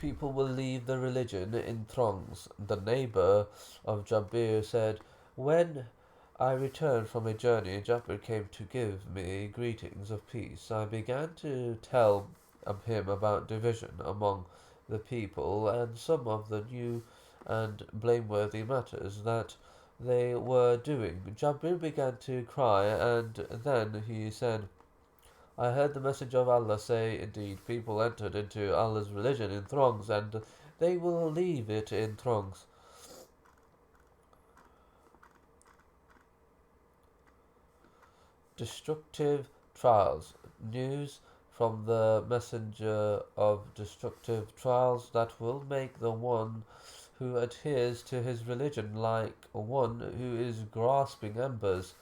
People will leave the religion in throngs. The neighbor of Jabir said, when I returned from a journey, Jabir came to give me greetings of peace. I began to tell him about division among the people and some of the new and blameworthy matters that they were doing. Jabir began to cry, and then he said, I heard the Messenger of Allah say, indeed, people entered into Allah's religion in throngs, and they will leave it in throngs. Destructive trials. News from the Messenger of destructive trials that will make the one who adheres to his religion like one who is grasping embers.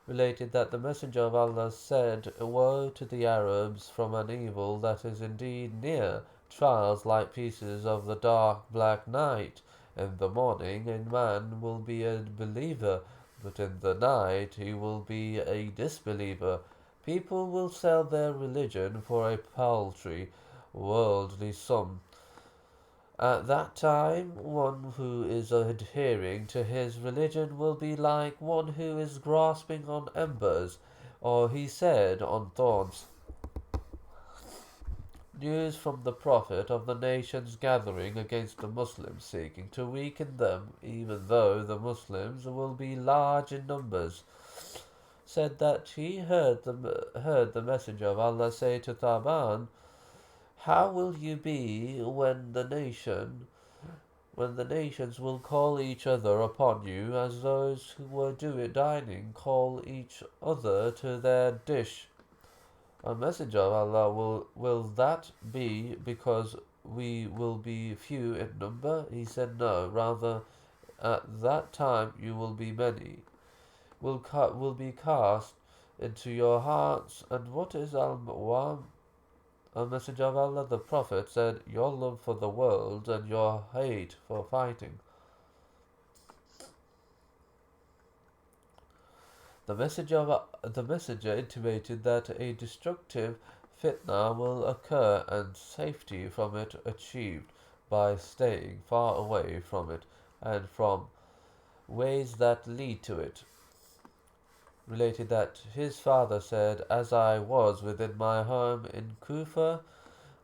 Related that the Messenger of Allah said, woe to the Arabs from an evil that is indeed near, trials like pieces of the dark black night. In the morning a man will be a believer, but in the night he will be a disbeliever. People will sell their religion for a paltry, worldly sum. At that time, one who is adhering to his religion will be like one who is grasping on embers, or he said, on thorns. News from the Prophet of the nations gathering against the Muslims, seeking to weaken them, even though the Muslims will be large in numbers, said that he heard the Messenger of Allah say to Thaban, how will you be when the nations will call each other upon you, as those who were dining call each other to their dish? A messenger of Allah, will that be because we will be few in number? He said, no, rather at that time you will be many, will be cast into your hearts. And what is al-Mawam? A messenger of Allah, the Prophet, said, your love for the world and your hate for fighting. The messenger intimated that a destructive fitna will occur and safety from it achieved by staying far away from it and from ways that lead to it. Related that his father said, as I was within my home in Kufa,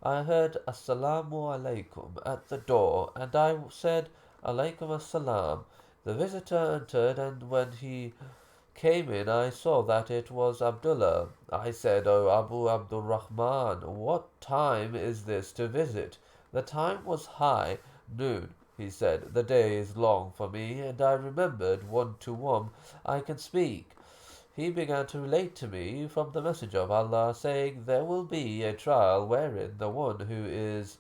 I heard Assalamu alaikum at the door, and I said, Alaikum assalam. The visitor entered, and when he came in, I saw that it was Abdullah. I said, O Abu Abdul Rahman, what time is this to visit? The time was high noon. He said, the day is long for me, and I remembered one to whom I can speak. He began to relate to me from the Messenger of Allah, saying, there will be a trial wherein the one who is